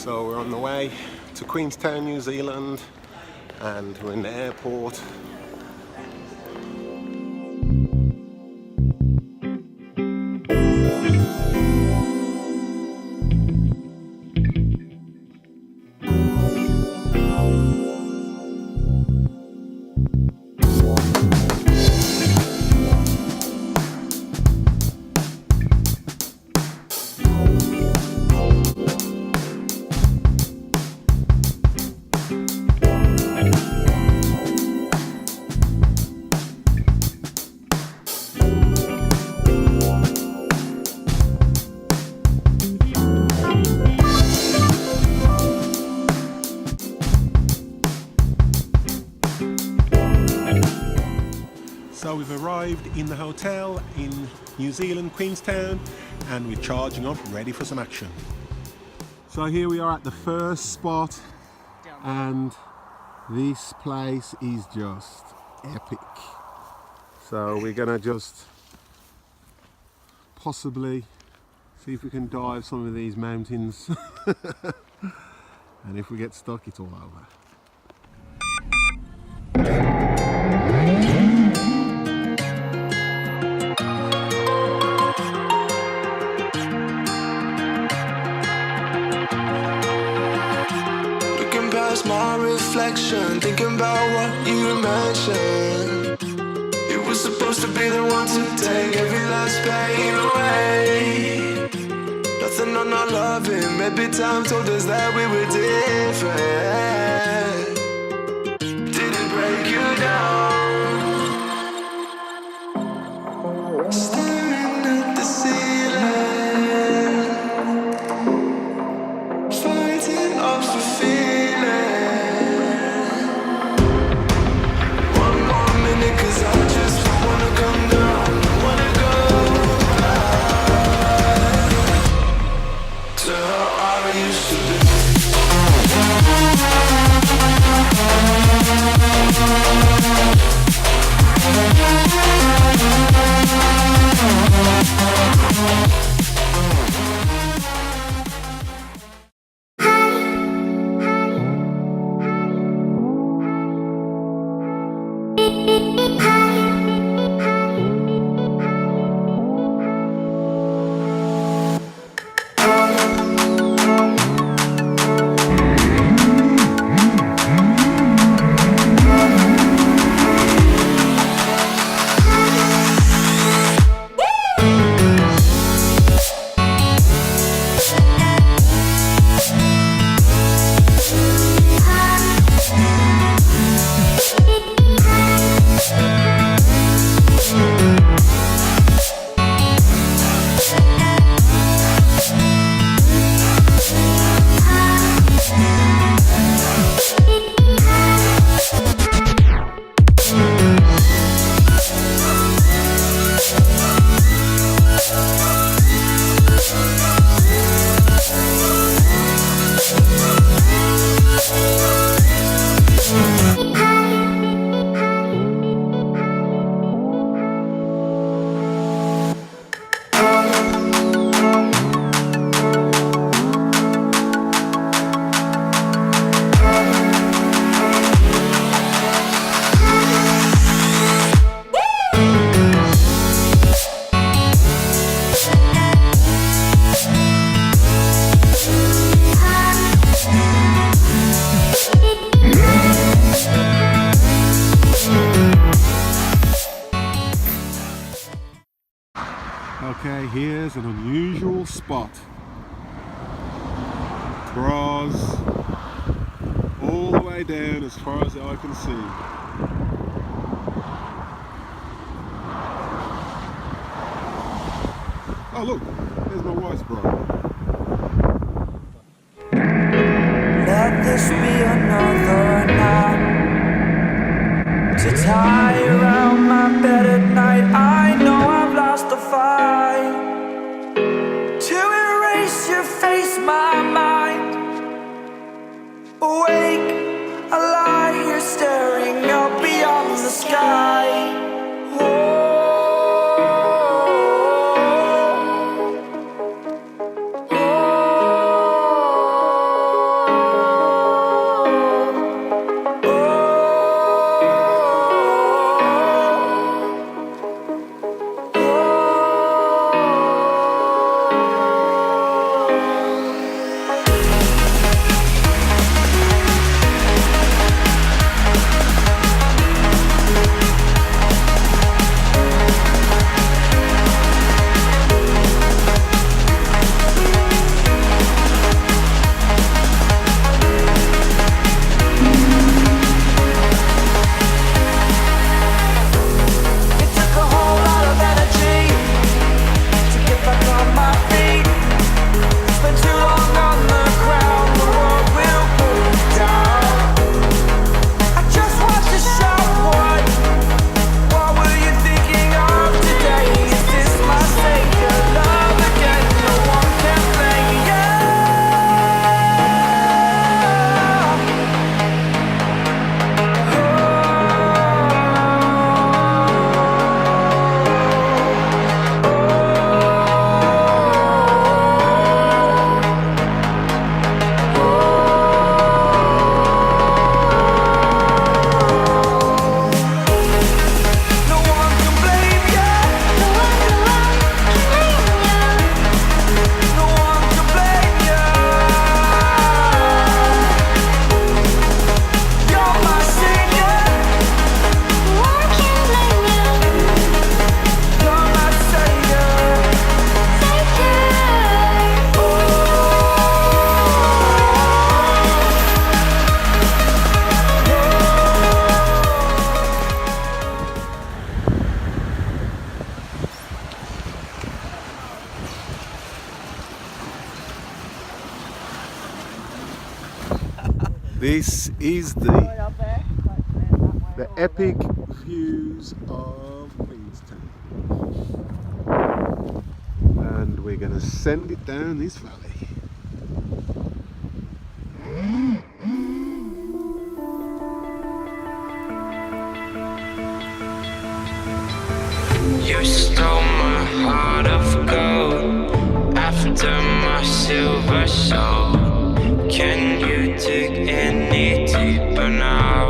So we're on the way to Queenstown, New Zealand, and we're in the airport. So we've arrived in the hotel in New Zealand, Queenstown, and we're charging up, ready for some action. So here we are at the first spot, and this place is just epic. So we're gonna just possibly see if we can dive some of these mountains. And if we get stuck, it's all over. My reflection, thinking about what you mentioned. You were supposed to be the one to take every last pain away. Nothing on our loving, maybe time told us that we were different. Did it break you down? Staring at the ceiling, fighting off a feeling. Okay, here's an unusual spot. Bras all the way down as far as the eye can see. Oh look, there's my wife's bra. Let this be another knot to tie around my bed at night. I know I've lost the fight to erase your face, my mind. Awake, I lie here staring up beyond the sky. This is the epic views of Queenstown. And we're going to send it down this valley. You stole my heart of gold after my silver soul. Can you dig any deeper now?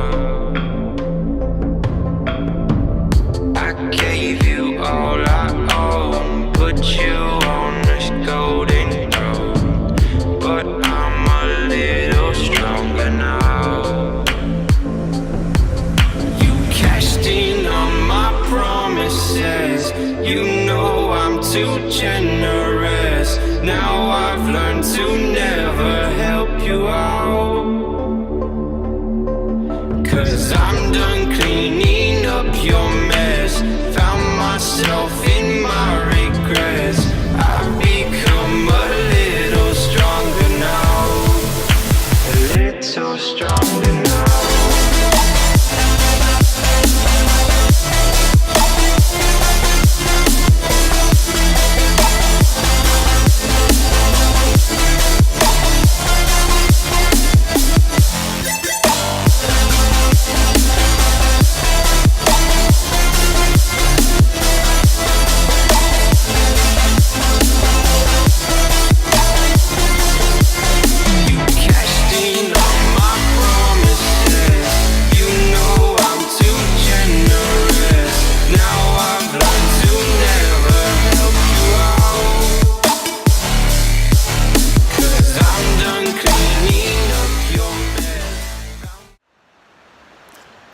I gave you all I own, put you on this golden throne, but I'm a little stronger now. You cashed in on my promises, you know I'm too generous. Now I've learned to never help you out, 'cause I'm done cleaning up your mess. Found myself in my regrets. I've become a little stronger now, a little stronger now.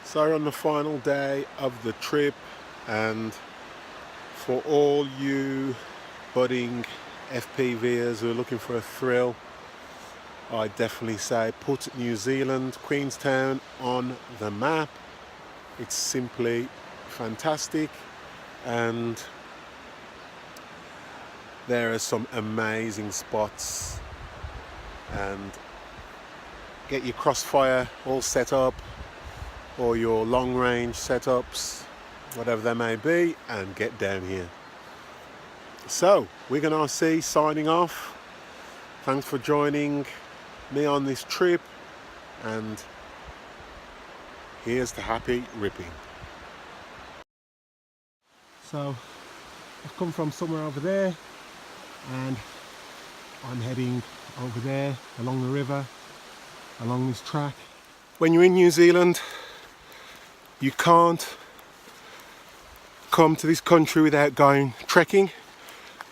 So we're on the final day of the trip, and for all you budding FPVers who are looking for a thrill, I definitely say put New Zealand, Queenstown on the map. It's simply fantastic, and there are some amazing spots, and get your Crossfire all set up, or your long range setups, whatever they may be, and get down here. So we're going to see signing off. Thanks for joining me on this trip, and here's the happy ripping. So I've come from somewhere over there, and I'm heading over there along the river, along this track. When you're in New Zealand, you can't come to this country without going trekking,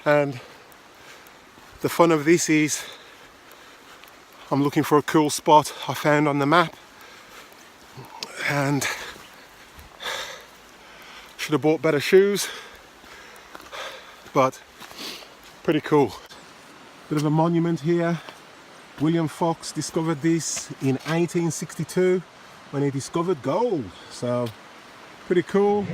and the fun of this is I'm looking for a cool spot I found on the map, and should have bought better shoes, but pretty cool. Bit of a monument here. William Fox discovered this in 1862 when he discovered gold, so pretty cool.